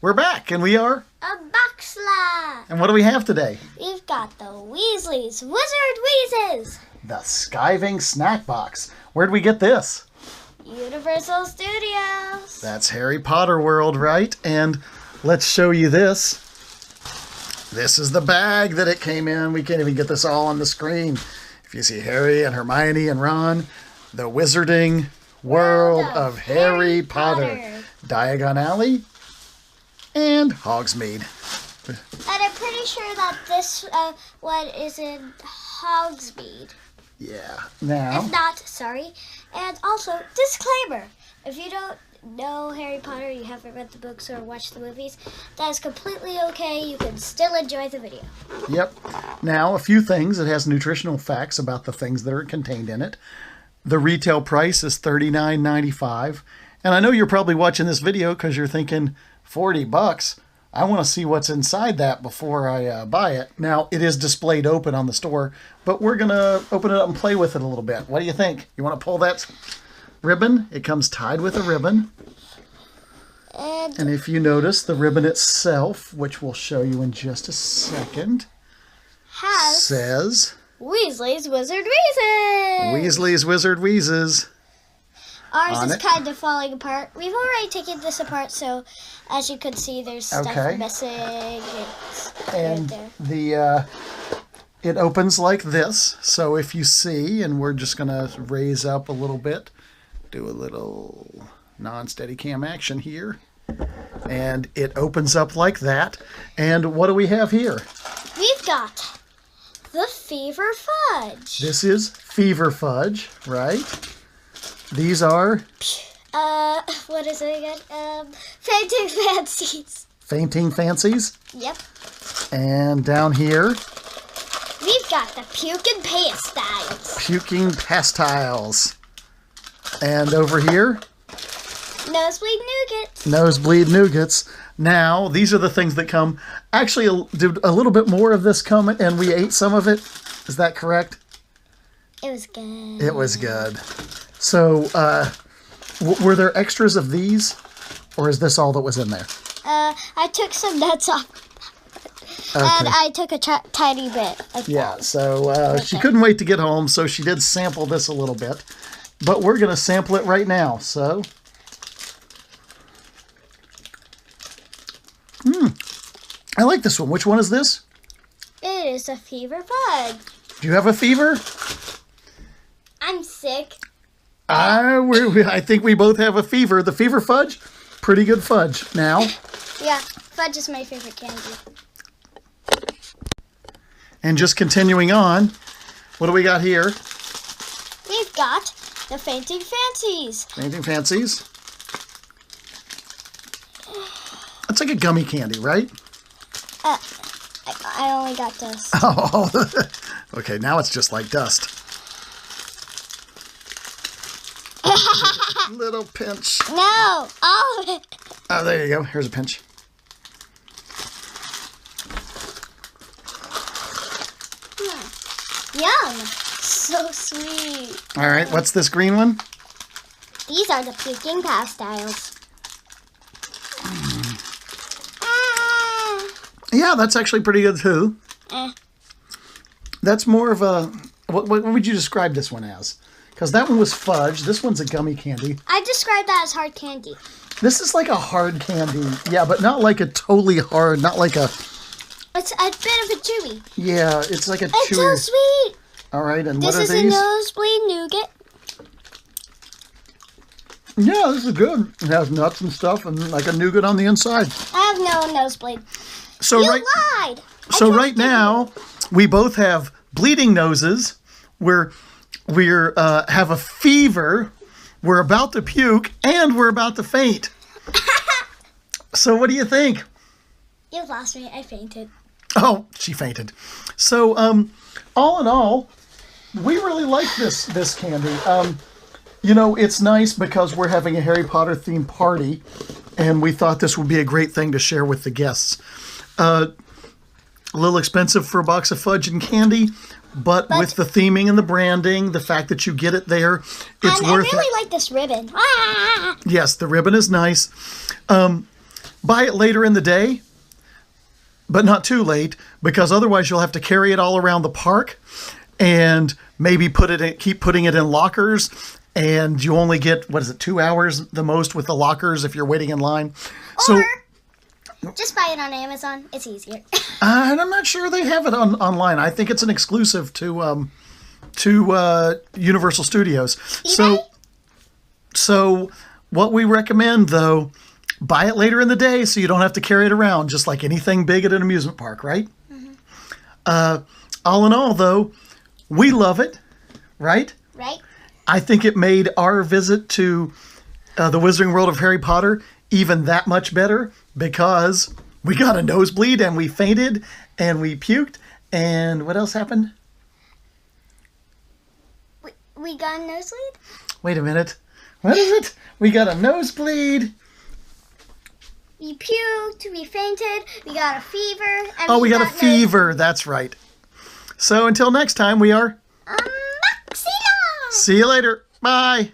We're back, and we are a boxla. And what do we have today? We've got the Weasleys, Wizard Wheezes. The Skiving Snack Box. Where'd we get this? Universal Studios. That's Harry Potter World, right? And let's show you this. This is the bag that it came in. We can't even get this all on the screen. If you see Harry and Hermione and Ron, the Wizarding World of Harry Potter. Diagon Alley and Hogsmeade. And I'm pretty sure that this one is in Hogsmeade. Yeah. Now. If not, sorry. And also, disclaimer. If you don't know Harry Potter, you haven't read the books or watched the movies, that is completely okay. You can still enjoy the video. Yep. Now, a few things. It has nutritional facts about the things that are contained in it. The retail price is $39.95. And I know you're probably watching this video because you're thinking, $40. I want to see what's inside that before I buy it. Now, it is displayed open on the store, but we're going to open it up and play with it a little bit. What do you think? You want to pull that ribbon? It comes tied with a ribbon. And if you notice, the ribbon itself, which we'll show you in just a second, says Weasley's Wizard Wheezes. Weasley's Wizard Wheezes. Ours is kind of falling apart. We've already taken this apart, so as you can see, there's stuff missing. And it opens like this. So if you see, and we're just going to raise up a little bit, do a little non-steady cam action here. And it opens up like that. And what do we have here? We've got the Fever Fudge. This is Fever Fudge, right? These are? What is it again? Fainting Fancies. Fainting Fancies? Yep. And down here? We've got the Puking Pastiles. Puking Pastiles. And over here? Nosebleed Nougats. Nosebleed Nougats. Now, these are the things that come. Actually, did a little bit more of this come and we ate some of it? Is that correct? It was good. It was good. So, were there extras of these, or is this all that was in there? I took some nuts off, okay. And I took a tiny bit of that. So she couldn't wait to get home, so she did sample this a little bit. But we're going to sample it right now, so. I like this one. Which one is this? It is a Fever Fudge. Do you have a fever? I'm sick. I think we both have a fever. The Fever Fudge, pretty good fudge. Now. Yeah, fudge is my favorite candy. And just continuing on, what do we got here? We've got the Fainting Fancies. Fainting Fancies. That's like a gummy candy, right? I only got dust. Oh, okay. Now it's just like dust. Little pinch. No, all of it. Oh, there you go. Here's a pinch. Yum. So sweet. All right. What's this green one? These are the Puking Pastiles. Yeah, that's actually pretty good too. That's more of a... What would you describe this one as? Because that one was fudge. This one's a gummy candy. I describe that as hard candy. This is like a hard candy. Yeah, but not like a totally hard. Not like a... It's a bit of a chewy. Yeah, it's like a chewy... It's so sweet. All right, and what are these? This is a Nosebleed Nougat. Yeah, this is good. It has nuts and stuff and like a nougat on the inside. I have no nosebleed. So you lied. So right now, we both have bleeding noses. We're have a fever. We're about to puke, and we're about to faint. So what do you think? You lost me. I fainted. Oh, she fainted. So all in all, we really like this candy. You know, it's nice because we're having a Harry Potter themed party, and we thought this would be a great thing to share with the guests. A little expensive for a box of fudge and candy, but with the theming and the branding, the fact that you get it there, it's worth it. I really like this ribbon. Yes, the ribbon is nice. buy it later in the day, but not too late, because otherwise you'll have to carry it all around the park and maybe keep putting it in lockers, and you only get, 2 hours the most with the lockers if you're waiting in line. Or just buy it on Amazon. It's easier. And I'm not sure they have it online. I think it's an exclusive to Universal Studios. eBay? So what we recommend, though, buy it later in the day so you don't have to carry it around, just like anything big at an amusement park, right? Mm-hmm. All in all, though, we love it, right? Right. I think it made our visit to the Wizarding World of Harry Potter even that much better, because we got a nosebleed and we fainted and we puked, and what else happened? We got a nosebleed? Wait a minute. What is it? We got a nosebleed. We puked, we fainted, we got a fever. And We got a fever. That's right. So until next time, we are... Maxilla! See you later. Bye.